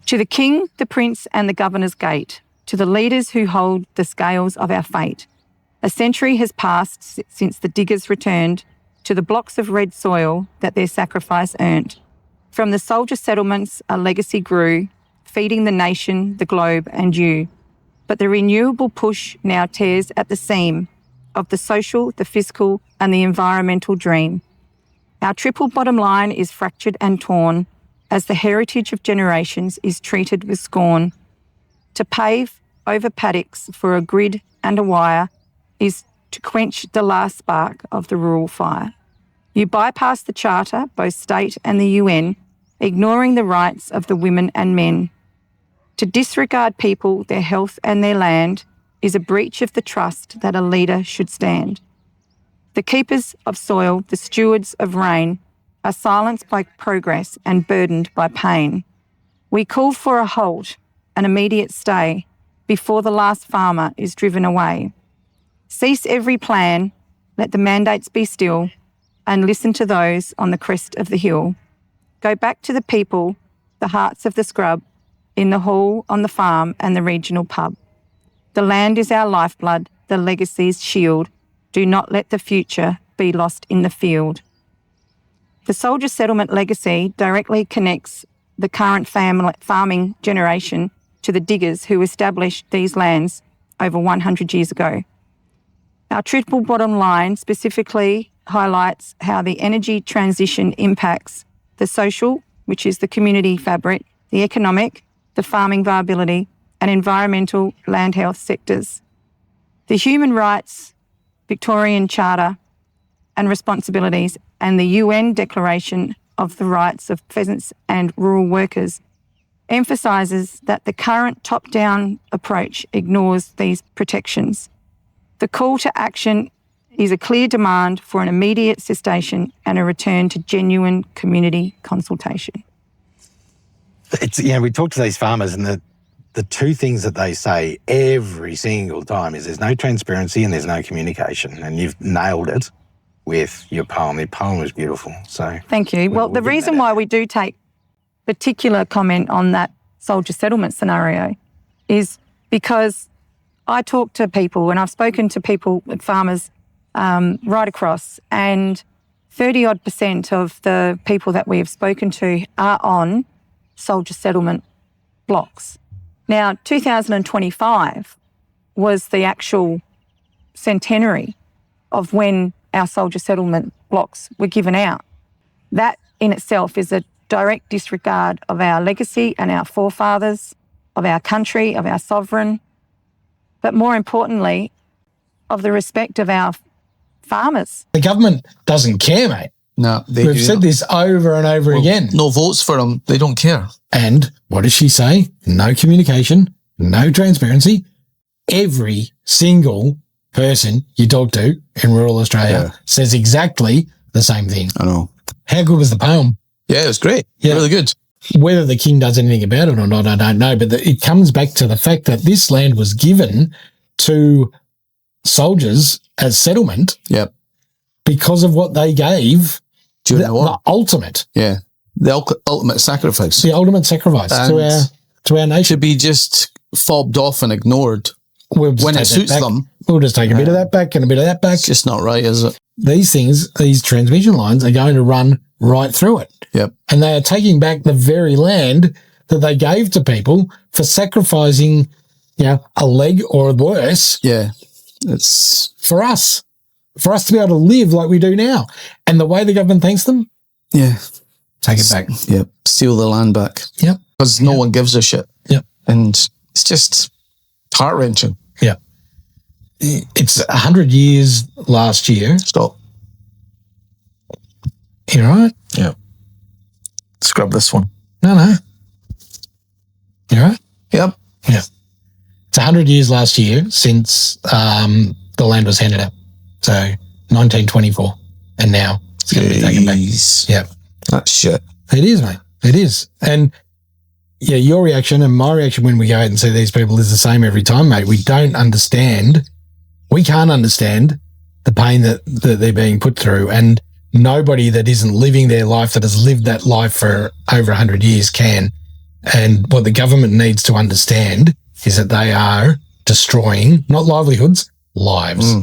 To the king, the prince and the governor's gate, to the leaders who hold the scales of our fate. A century has passed since the diggers returned to the blocks of red soil that their sacrifice earned. From the soldier settlements, a legacy grew, feeding the nation, the globe and you. But the renewable push now tears at the seam of the social, the fiscal and the environmental dream. Our triple bottom line is fractured and torn as the heritage of generations is treated with scorn. To pave over paddocks for a grid and a wire is to quench the last spark of the rural fire. You bypass the Charter, both state and the UN, ignoring the rights of the women and men. To disregard people, their health and their land is a breach of the trust that a leader should stand. The keepers of soil, the stewards of rain, are silenced by progress and burdened by pain. We call for a halt, an immediate stay, before the last farmer is driven away. Cease every plan, let the mandates be still, and listen to those on the crest of the hill. Go back to the people, the hearts of the scrub, in the hall, on the farm and the regional pub. The land is our lifeblood, the legacy's shield. Do not let the future be lost in the field. The soldier settlement legacy directly connects the current farming generation to the diggers who established these lands over 100 years ago. Our triple bottom line specifically highlights how the energy transition impacts the social, which is the community fabric, the economic, the farming viability, and environmental land health sectors. The human rights, Victorian Charter and responsibilities, and the UN Declaration of the Rights of Pheasants and Rural Workers emphasises that the current top-down approach ignores these protections. The call to action is a clear demand for an immediate cessation and a return to genuine community consultation. We talk to these farmers and the two things that they say every single time is there's no transparency and there's no communication. And you've nailed it with your poem. Your poem was beautiful. So thank you. Well, the reason why we do take particular comment on that soldier settlement scenario is because I talk to people and I've spoken to people, farmers right across, and 30% of the people that we have spoken to are on soldier settlement blocks. Now, 2025 was the actual centenary of when our soldier settlement blocks were given out. That in itself is a direct disregard of our legacy and our forefathers, of our country, of our sovereign, but more importantly, of the respect of our farmers. The government doesn't care, mate. No, We've said this over and over again. No votes for them. They don't care. And what does she say? No communication, no transparency. Every single person you talk to in rural Australia says exactly the same thing. I know. How good was the poem? Yeah, it was great. Yeah. Really good. Whether the king does anything about it or not, I don't know. But it comes back to the fact that this land was given to soldiers as settlement because of what they gave. The ultimate. Yeah. The ultimate sacrifice. The ultimate sacrifice to our nation. To be just fobbed off and ignored when it suits them. We'll just take a bit of that back and a bit of that back. It's just not right, is it? These things, these transmission lines are going to run right through it. Yep. And they are taking back the very land that they gave to people for sacrificing, a leg or worse. Yeah. It's for us to be able to live like we do now. And the way the government thanks them, take it back. Yep. Steal the land back. Yep. Because no one gives a shit. Yep. And it's just heart-wrenching. Yeah. It's 100 years last year. Stop. You all right? Yeah. Scrub this one. No. You all right? Yep. Yeah. It's 100 years last year since the land was handed out. So 1924. And now it's going to be taken back. Yeah. That's shit. It is, mate. It is. And your reaction and my reaction when we go out and see these people is the same every time, mate. We can't understand the pain that they're being put through, and nobody that isn't living their life, that has lived that life for over 100 years can. And what the government needs to understand is that they are destroying, not livelihoods, lives.